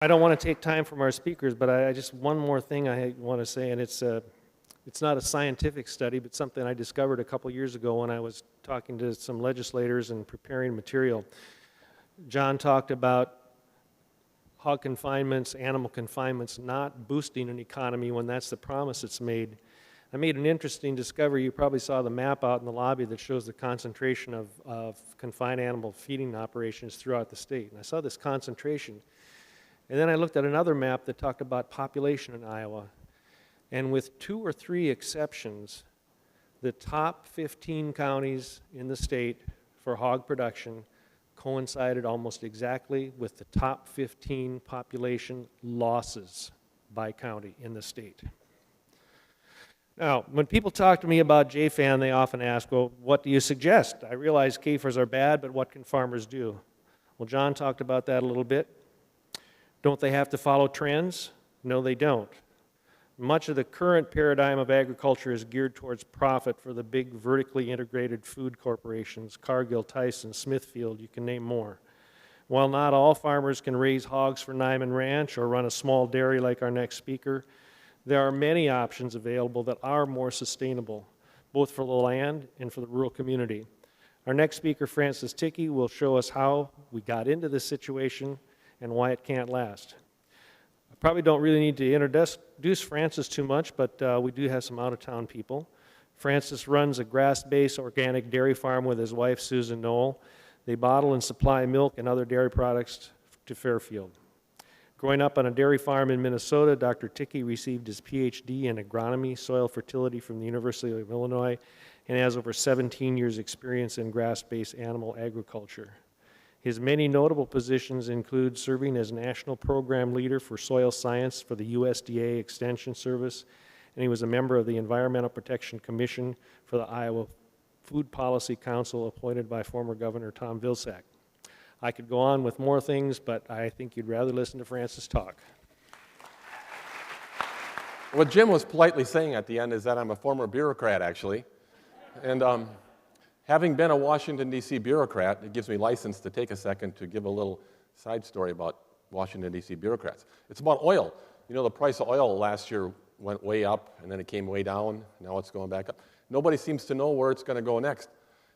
I don't want to take time from our speakers, but I just one more thing I want to say, and it's not a scientific study, but something I discovered a couple years ago when I was talking to some legislators and preparing material. John talked about hog confinements, animal confinements, not boosting an economy when that's the promise it's made. I made an interesting discovery. You probably saw the map out in the lobby that shows the concentration of confined animal feeding operations throughout the state. And I saw this concentration. And then I looked at another map that talked about population in Iowa. And with 2 or 3 exceptions, the top 15 counties in the state for hog production coincided almost exactly with the top 15 population losses by county in the state. Now, when people talk to me about JFAN, they often ask, well, what do you suggest? I realize CAFOs are bad, but what can farmers do? Well, John talked about that a little bit. Don't they have to follow trends? No, they don't. Much of the current paradigm of agriculture is geared towards profit for the big vertically integrated food corporations, Cargill, Tyson, Smithfield, you can name more. While not all farmers can raise hogs for Nyman Ranch or run a small dairy like our next speaker, there are many options available that are more sustainable, both for the land and for the rural community. Our next speaker, Francis Thicke, will show us how we got into this situation and why it can't last. I probably don't really need to introduce Francis too much, but we do have some out-of-town people. Francis runs a grass-based organic dairy farm with his wife, Susan Knoll. They bottle and supply milk and other dairy products to Fairfield. Growing up on a dairy farm in Minnesota, Dr. Thicke received his PhD in agronomy, soil fertility from the University of Illinois, and has over 17 years' experience in grass-based animal agriculture. His many notable positions include serving as National Program Leader for Soil Science for the USDA Extension Service, and he was a member of the Environmental Protection Commission for the Iowa Food Policy Council appointed by former Governor Tom Vilsack. I could go on with more things, but I think you'd rather listen to Francis talk. What Jim was politely saying at the end is that I'm a former bureaucrat, actually. And having been a Washington, D.C. bureaucrat, it gives me license to take a second to give a little side story about Washington, D.C. bureaucrats. It's about oil. You know, the price of oil last year went way up, and then it came way down. Now it's going back up. Nobody seems to know where it's going to go next.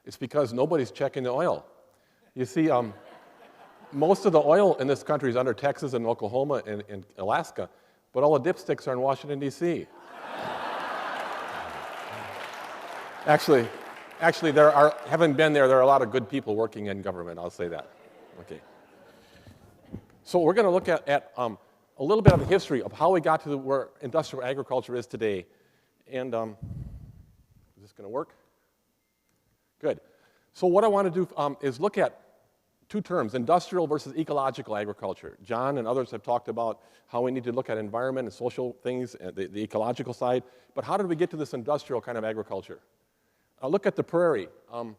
It's because nobody's checking the oil. You see, most of the oil in this country is under Texas and Oklahoma and Alaska, but all the dipsticks are in Washington, D.C. Actually, having been there are a lot of good people working in government, I'll say that. Okay. So we're going to look at a little bit of the history of how we got to where industrial agriculture is today. And is this going to work? Good. So what I want to do is look at 2 terms, industrial versus ecological agriculture. John and others have talked about how we need to look at environment and social things, the ecological side, but how did we get to this industrial kind of agriculture? Look at the prairie. You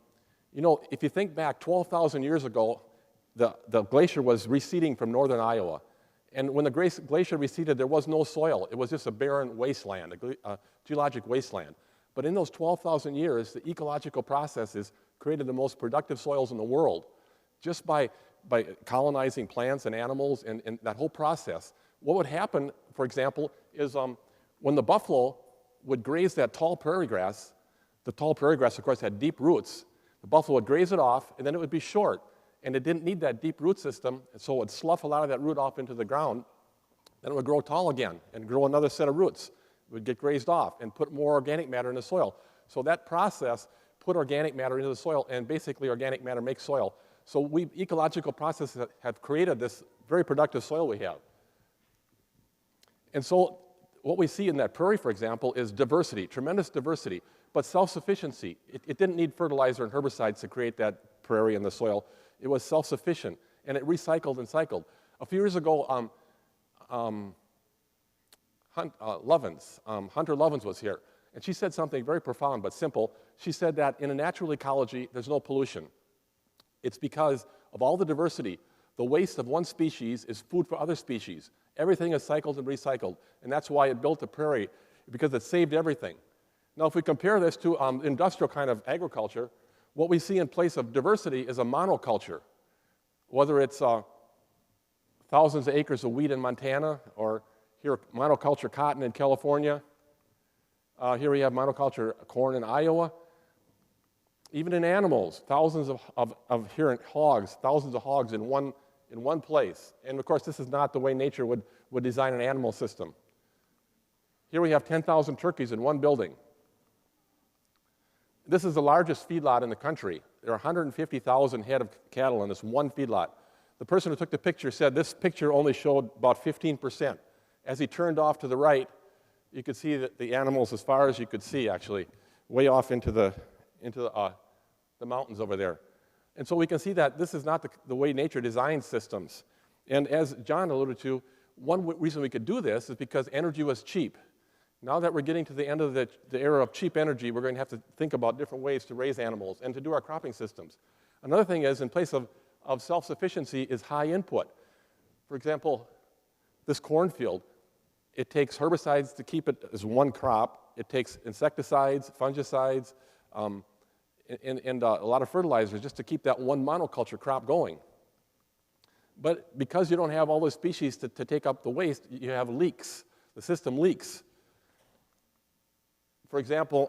know, if you think back 12,000 years ago, the glacier was receding from northern Iowa. And when the glacier receded, there was no soil. It was just a barren wasteland, a geologic wasteland. But in those 12,000 years, the ecological processes created the most productive soils in the world. Just by colonizing plants and animals and that whole process. What would happen, for example, is when the buffalo would graze that tall prairie grass, the tall prairie grass, of course, had deep roots. The buffalo would graze it off, and then it would be short. And it didn't need that deep root system, and so it would slough a lot of that root off into the ground. Then it would grow tall again and grow another set of roots. It would get grazed off and put more organic matter in the soil. So that process put organic matter into the soil, and basically organic matter makes soil. So ecological processes have created this very productive soil we have. And so what we see in that prairie, for example, is diversity, tremendous diversity, but self-sufficiency. It didn't need fertilizer and herbicides to create that prairie and the soil. It was self-sufficient, and it recycled and cycled. A few years ago, Hunter Lovins was here, and she said something very profound but simple. She said that in a natural ecology, there's no pollution. It's because of all the diversity. The waste of one species is food for other species. Everything is cycled and recycled, and that's why it built the prairie, because it saved everything. Now, if we compare this to industrial kind of agriculture, what we see in place of diversity is a monoculture. Whether it's thousands of acres of wheat in Montana, or here monoculture cotton in California. Here we have monoculture corn in Iowa. Even in animals, thousands of here hogs, thousands of hogs in one place. And of course, this is not the way nature would design an animal system. Here we have 10,000 turkeys in one building. This is the largest feedlot in the country. There are 150,000 head of cattle in this one feedlot. The person who took the picture said this picture only showed about 15%. As he turned off to the right, you could see that the animals, as far as you could see, actually, way off into the mountains over there. And so we can see that this is not the way nature designs systems. And as John alluded to, one reason we could do this is because energy was cheap. Now that we're getting to the end of the era of cheap energy, we're going to have to think about different ways to raise animals and to do our cropping systems. Another thing is, in place of self-sufficiency, is high input. For example, this cornfield, it takes herbicides to keep it as one crop. It takes insecticides, fungicides, and a lot of fertilizers just to keep that one monoculture crop going. But because you don't have all those species to take up the waste, you have leaks. The system leaks. For example,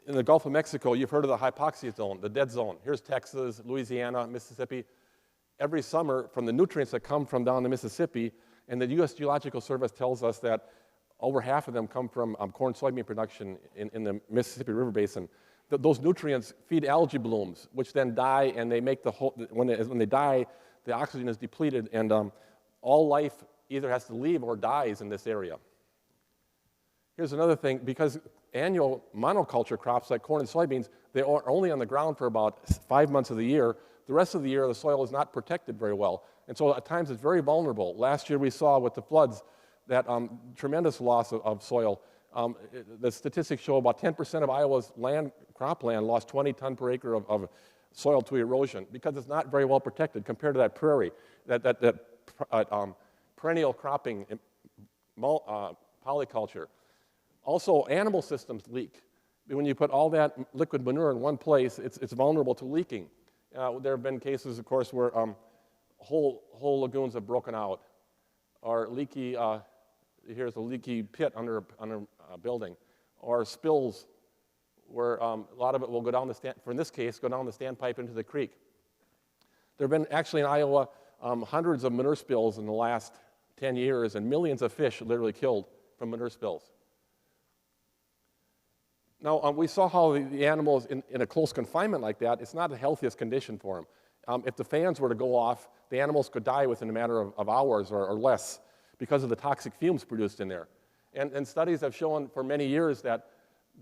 in the Gulf of Mexico, you've heard of the hypoxia zone, the dead zone. Here's Texas, Louisiana, Mississippi. Every summer, from the nutrients that come from down the Mississippi, and the U.S. Geological Service tells us that over half of them come from corn soybean production in the Mississippi River Basin. Those nutrients feed algae blooms, which then die, and they make when they die, the oxygen is depleted, and all life either has to leave or dies in this area. Here's another thing, because annual monoculture crops like corn and soybeans, they are only on the ground for about 5 months of the year. The rest of the year, the soil is not protected very well, and so at times it's very vulnerable. Last year we saw with the floods that tremendous loss of soil. The statistics show about 10% of Iowa's cropland lost 20 ton per acre of soil to erosion because it's not very well protected compared to that prairie, that perennial cropping, polyculture. Also, animal systems leak. When you put all that liquid manure in one place, it's vulnerable to leaking. There have been cases, of course, where whole lagoons have broken out, or leaky, here's a leaky pit under a building, or spills where a lot of it will go down in this case, go down the standpipe into the creek. There have been, actually in Iowa, hundreds of manure spills in the last 10 years, and millions of fish literally killed from manure spills. Now, we saw how the animals in a close confinement like that, it's not the healthiest condition for them. If the fans were to go off, the animals could die within a matter of hours or less because of the toxic fumes produced in there. And studies have shown for many years that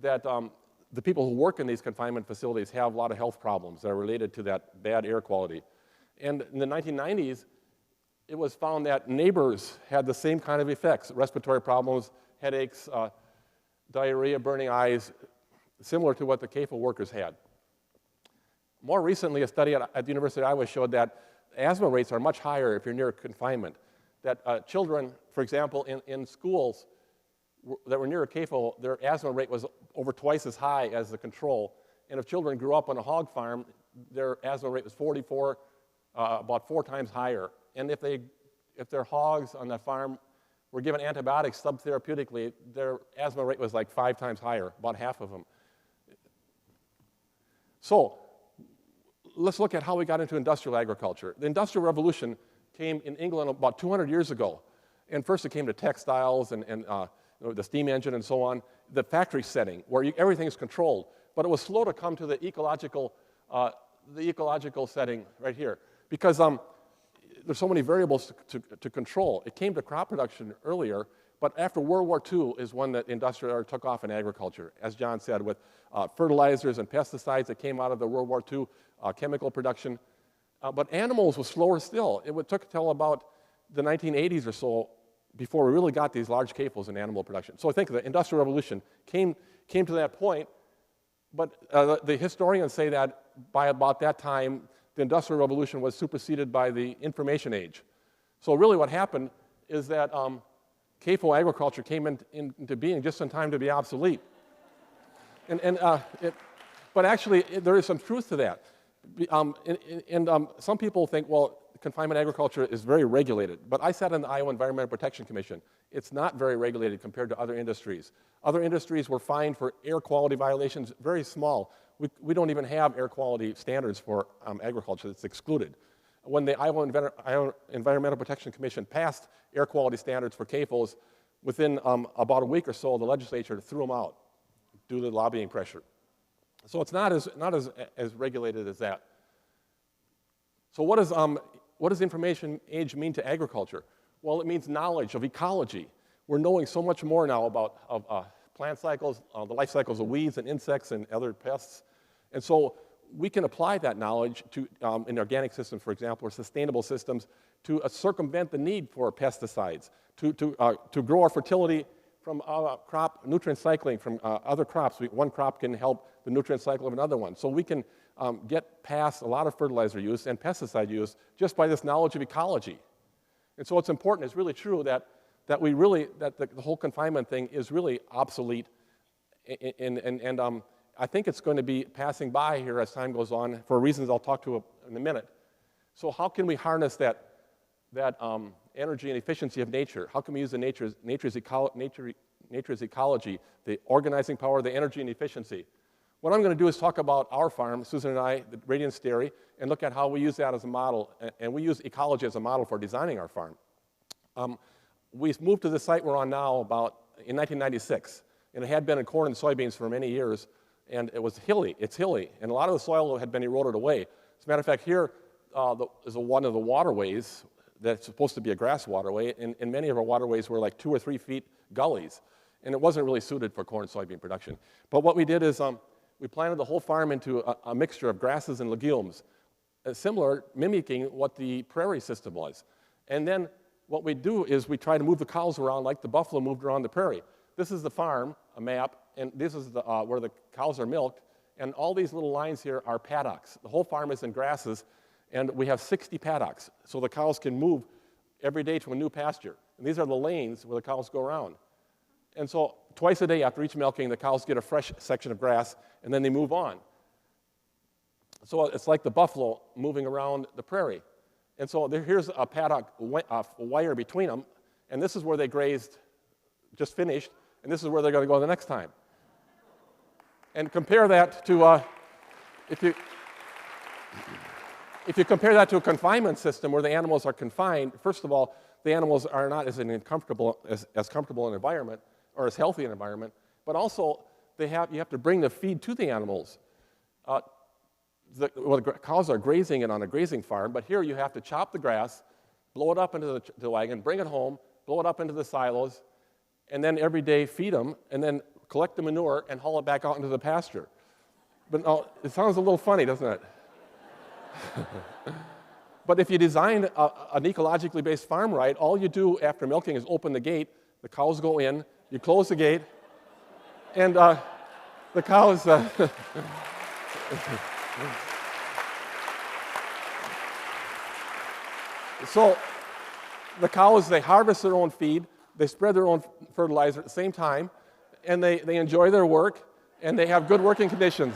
the people who work in these confinement facilities have a lot of health problems that are related to that bad air quality. And in the 1990s, it was found that neighbors had the same kind of effects, respiratory problems, headaches, diarrhea, burning eyes, similar to what the CAFO workers had. More recently, a study at the University of Iowa showed that asthma rates are much higher if you're near confinement. That children, for example, in schools that were near a CAFO, their asthma rate was over twice as high as the control. And if children grew up on a hog farm, their asthma rate was about 4 times higher. And if their hogs on that farm were given antibiotics subtherapeutically, their asthma rate was like 5 times higher, about half of them. So let's look at how we got into industrial agriculture. The Industrial Revolution came in England about 200 years ago. And first it came to textiles and the steam engine and so on, the factory setting where everything is controlled. But it was slow to come to the ecological setting right here because there's so many variables to control. It came to crop production earlier, but after World War II is when the industrial took off in agriculture, as John said, with fertilizers and pesticides that came out of the World War II chemical production. But animals was slower still. It took till about the 1980s or so before we really got these large CAFOs in animal production. So I think the Industrial Revolution came to that point, but the historians say that by about that time, the Industrial Revolution was superseded by the Information Age. So really what happened is that CAFO agriculture came into being just in time to be obsolete. But actually, there is some truth to that. Some people think, well, confinement agriculture is very regulated, but I sat on the Iowa Environmental Protection Commission. It's not very regulated compared to other industries. Other industries were fined for air quality violations, very small. We don't even have air quality standards for agriculture. It's excluded. When the Iowa Environmental Protection Commission passed air quality standards for CAFOs, within about a week or so, the legislature threw them out due to lobbying pressure. So it's not as regulated as that. So what does information age mean to agriculture? Well, it means knowledge of ecology. We're knowing so much more now about plant cycles, the life cycles of weeds and insects and other pests. And so we can apply that knowledge to, in organic systems, for example, or sustainable systems, to circumvent the need for pesticides, to grow our fertility from crop nutrient cycling from other crops. One crop can help the nutrient cycle of another one. So we can get past a lot of fertilizer use and pesticide use just by this knowledge of ecology. And so it's important, it's really true that the whole confinement thing is really obsolete, and I think it's going to be passing by here as time goes on for reasons I'll talk to in a minute. So how can we harness that energy and efficiency of nature? How can we use the nature's ecology, the organizing power, the energy and efficiency? What I'm going to do is talk about our farm, Susan and I, the Radiance Dairy, and look at how we use that as a model, and we use ecology as a model for designing our farm. We moved to the site we're on now in 1996, and it had been in corn and soybeans for many years, and it was hilly. It's hilly, and a lot of the soil had been eroded away. As a matter of fact, here is one of the waterways that's supposed to be a grass waterway, and many of our waterways were like 2 or 3 feet gullies, and it wasn't really suited for corn and soybean production. But what we did is we planted the whole farm into a mixture of grasses and legumes, similar, mimicking what the prairie system was. And then what we do is we try to move the cows around like the buffalo moved around the prairie. This is the farm, a map, and this is where the cows are milked, and all these little lines here are paddocks. The whole farm is in grasses, and we have 60 paddocks, so the cows can move every day to a new pasture. And these are the lanes where the cows go around. And so twice a day after each milking, the cows get a fresh section of grass, and then they move on. So it's like the buffalo moving around the prairie. And so here's a paddock wire between them, and this is where they grazed, just finished, and this is where they're going to go the next time. And compare that to, if you compare that to a confinement system where the animals are confined, first of all, the animals are not as comfortable an environment, or as healthy an environment, but also you have to bring the feed to the animals. The cows are grazing it on a grazing farm, but here you have to chop the grass, blow it up into the wagon, bring it home, blow it up into the silos, and then every day feed them, and then collect the manure and haul it back out into the pasture. But no, it sounds a little funny, doesn't it? But if you design an ecologically based farm right, all you do after milking is open the gate, the cows go in, you close the gate, and the cows... So the cows, they harvest their own feed, they spread their own fertilizer at the same time, and they enjoy their work, and they have good working conditions.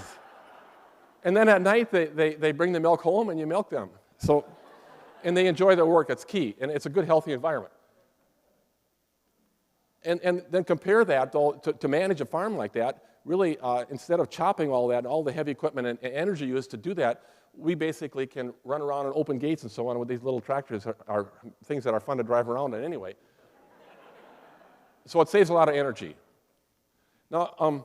And then at night, they bring the milk home, and you milk them. So, and they enjoy their work, that's key, and it's a good, healthy environment. And then compare that, though, to manage a farm like that, really, instead of chopping all that, all the heavy equipment and energy used to do that, we basically can run around and open gates and so on with these little tractors, are things that are fun to drive around in anyway. So it saves a lot of energy. Now,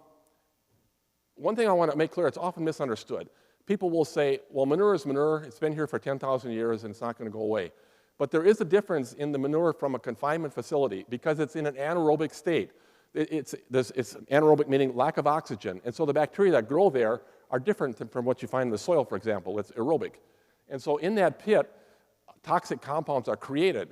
one thing I want to make clear, it's often misunderstood. People will say, well, manure is manure, it's been here for 10,000 years and it's not going to go away. But there is a difference in the manure from a confinement facility because it's in an anaerobic state. It's anaerobic, meaning lack of oxygen. And so the bacteria that grow there are different from what you find in the soil, for example. It's aerobic. And so in that pit, toxic compounds are created.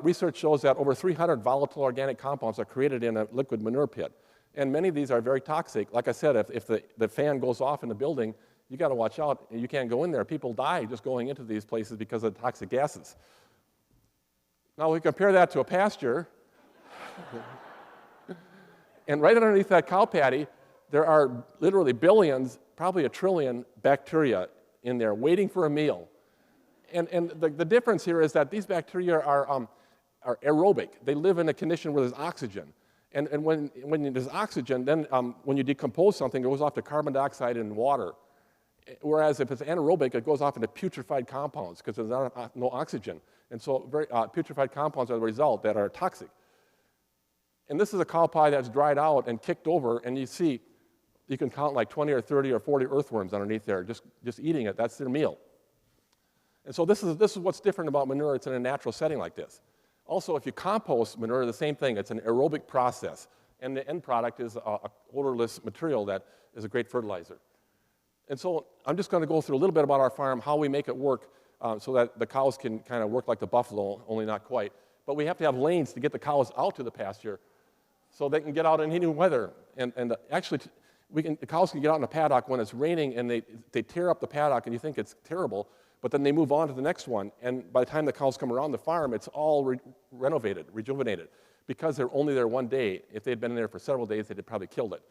Research shows that over 300 volatile organic compounds are created in a liquid manure pit. And many of these are very toxic. Like I said, if the fan goes off in the building, you got to watch out. You can't go in there. People die just going into these places because of toxic gases. Now we compare that to a pasture. And right underneath that cow patty, there are literally billions, probably 1 trillion bacteria in there waiting for a meal. And the difference here is that these bacteria are aerobic. They live in a condition where there's oxygen. And when there's oxygen, then when you decompose something, it goes off to carbon dioxide and water. Whereas if it's anaerobic, it goes off into putrefied compounds because there's no oxygen. And so very putrefied compounds are the result that are toxic. And this is a cow pie that's dried out and kicked over, and you see, you can count like 20 or 30 or 40 earthworms underneath there just eating it. That's their meal. And so this is what's different about manure. It's in a natural setting like this. Also, if you compost manure, the same thing. It's an aerobic process, and the end product is a odorless material that is a great fertilizer. And so I'm just going to go through a little bit about our farm, how we make it work so that the cows can kind of work like the buffalo, only not quite. But we have to have lanes to get the cows out to the pasture so they can get out in any weather. And actually, the cows can get out in the paddock when it's raining, and they tear up the paddock, and you think it's terrible, but then they move on to the next one. And by the time the cows come around the farm, it's all renovated, rejuvenated, because they're only there one day. If they'd been in there for several days, they'd have probably killed it.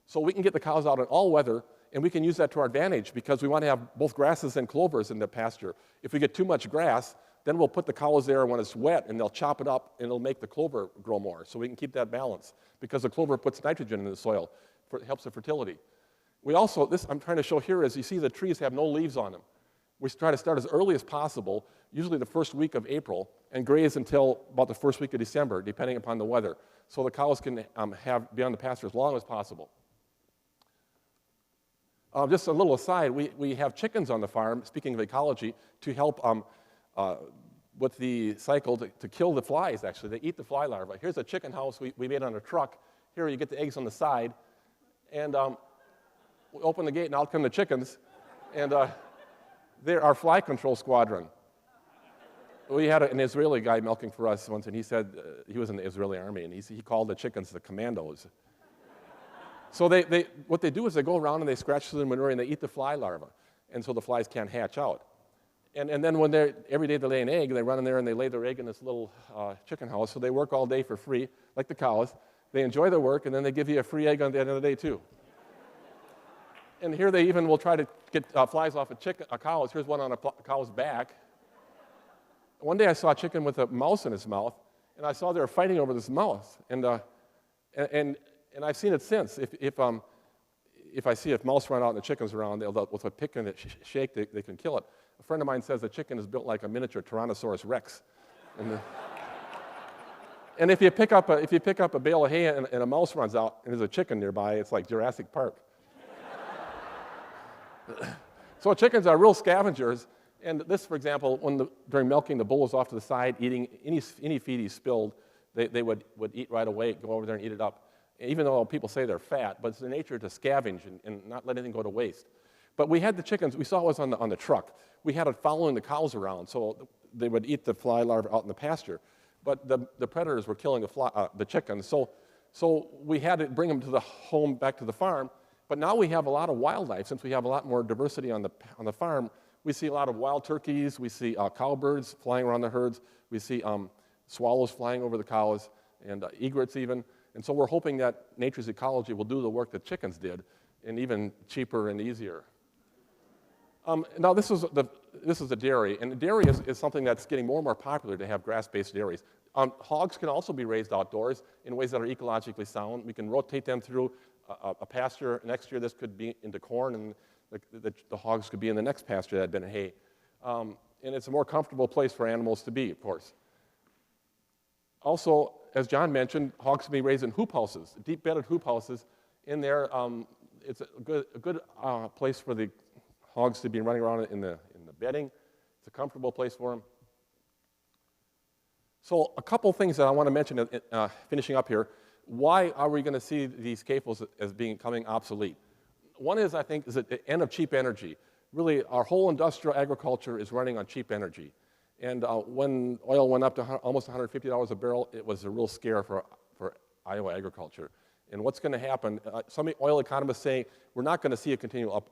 So we can get the cows out in all weather, and we can use that to our advantage because we want to have both grasses and clovers in the pasture. If we get too much grass, then we'll put the cows there when it's wet, and they'll chop it up, and it'll make the clover grow more. So we can keep that balance because the clover puts nitrogen in the soil. It helps the fertility. We also, this I'm trying to show here is you see the trees have no leaves on them. We try to start as early as possible, usually the first week of April, and graze until about the first week of December, depending upon the weather, so the cows can be on the pasture as long as possible. Just a little aside, we have chickens on the farm, speaking of ecology, to help with the cycle to kill the flies, actually. They eat the fly larvae. Here's a chicken house we made on a truck. Here you get the eggs on the side, and we open the gate, and out come the chickens, and they're our fly control squadron. We had an Israeli guy milking for us once, and he said he was in the Israeli army, and he called the chickens the commandos. So what they do is they go around and they scratch through the manure and they eat the fly larvae, and so the flies can't hatch out. And then when every day they lay an egg, they run in there and they lay their egg in this little chicken house, so they work all day for free, like the cows. They enjoy their work, and then they give you a free egg on the end of the day, too. And here they even will try to get flies off a cow's. Here's one on a cow's back. One day I saw a chicken with a mouse in his mouth, and I saw they were fighting over this mouse. And I've seen it since. If I see a mouse run out and the chicken's around, with a pick and a shake, they can kill it. A friend of mine says the chicken is built like a miniature Tyrannosaurus Rex. And if you pick up a bale of hay and a mouse runs out and there's a chicken nearby, it's like Jurassic Park. So chickens are real scavengers. And this, for example, during milking, the bull was off to the side eating any feed he spilled. They would eat right away, go over there and eat it up. Even though people say they're fat, but it's their nature to scavenge and not let anything go to waste. But we had the chickens, we saw it was on the truck. We had it following the cows around, so they would eat the fly larvae out in the pasture. But the predators were killing the chickens, so we had to bring them to the home, back to the farm. But now we have a lot of wildlife. Since we have a lot more diversity on the farm, we see a lot of wild turkeys, we see cowbirds flying around the herds, we see swallows flying over the cows, and egrets even. And so we're hoping that nature's ecology will do the work that chickens did, and even cheaper and easier. Now this is a dairy, and dairy is something that's getting more and more popular to have grass-based dairies. Hogs can also be raised outdoors in ways that are ecologically sound. We can rotate them through a pasture. Next year this could be into corn, and the hogs could be in the next pasture that had been hay. And it's a more comfortable place for animals to be, of course. Also, as John mentioned, hogs can be raised in hoop houses, deep-bedded hoop houses. In there, it's a good place for the hogs to be running around in the bedding. It's a comfortable place for them. So a couple things that I want to mention finishing up here. Why are we going to see these CAFOs as becoming obsolete? One is, I think, is the end of cheap energy. Really, our whole industrial agriculture is running on cheap energy. And when oil went up to almost $150 a barrel, it was a real scare for Iowa agriculture. And what's going to happen, some oil economists say we're not going to see a continual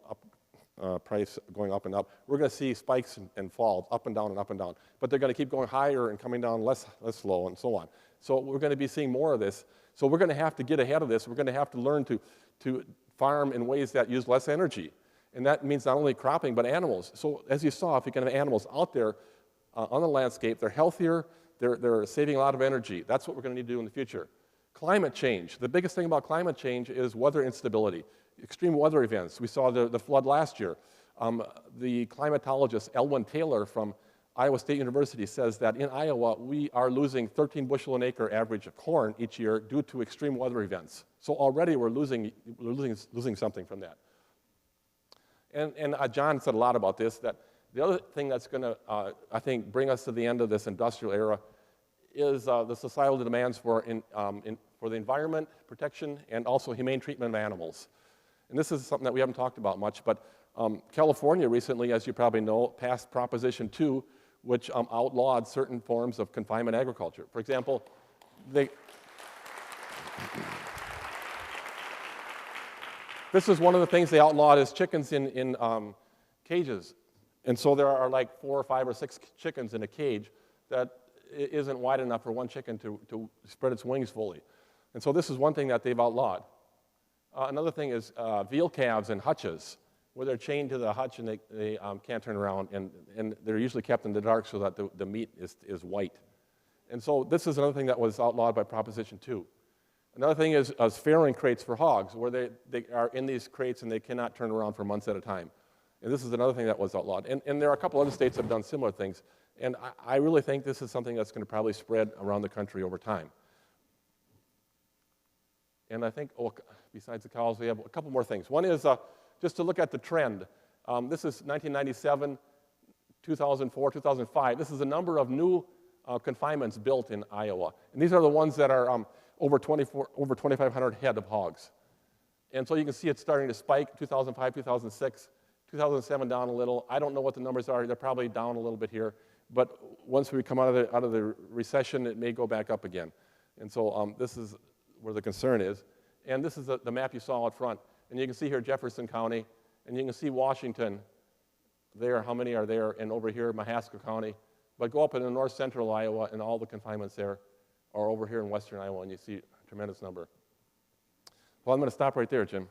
price going up and up. We're going to see spikes and falls, up and down and up and down. But they're going to keep going higher and coming down less low and so on. So we're going to be seeing more of this. So we're going to have to get ahead of this. We're going to have to learn to farm in ways that use less energy. And that means not only cropping, but animals. So as you saw, if you can have animals out there on the landscape, they're healthier, they're saving a lot of energy. That's what we're going to need to do in the future. Climate change. The biggest thing about climate change is weather instability, extreme weather events. We saw the flood last year. The climatologist Elwyn Taylor from Iowa State University says that in Iowa, we are losing 13 bushel an acre average of corn each year due to extreme weather events. So already we're losing something from that. And John said a lot about this, that the other thing that's going to, I think, bring us to the end of this industrial era is the societal demands for the environment protection and also humane treatment of animals. And this is something that we haven't talked about much, but California recently, as you probably know, passed Proposition 2, which outlawed certain forms of confinement agriculture. For example, this is one of the things they outlawed is chickens in cages. And so there are like 4 or 5 or 6 chickens in a cage that isn't wide enough for one chicken to spread its wings fully. And so this is one thing that they've outlawed. Another thing is veal calves and hutches, where they're chained to the hutch and they can't turn around, and they're usually kept in the dark so that the meat is white. And so this is another thing that was outlawed by Proposition 2. Another thing is farrowing crates for hogs, where they are in these crates and they cannot turn around for months at a time. And this is another thing that was outlawed. And there are a couple other states that have done similar things. And I really think this is something that's going to probably spread around the country over time. And I think, besides the cows, we have a couple more things. One is just to look at the trend. This is 1997, 2004, 2005. This is the number of new confinements built in Iowa. And these are the ones that are over 2,500 head of hogs. And so you can see it's starting to spike, 2005, 2006, 2007 down a little. I don't know what the numbers are. They're probably down a little bit here. But once we come out of the recession, it may go back up again. And so this is where the concern is. And this is the map you saw out front. And you can see here Jefferson County, and you can see Washington there, how many are there, and over here Mahaska County. But go up in the north central Iowa, and all the confinements there are over here in western Iowa, and you see a tremendous number. Well, I'm going to stop right there, Jim.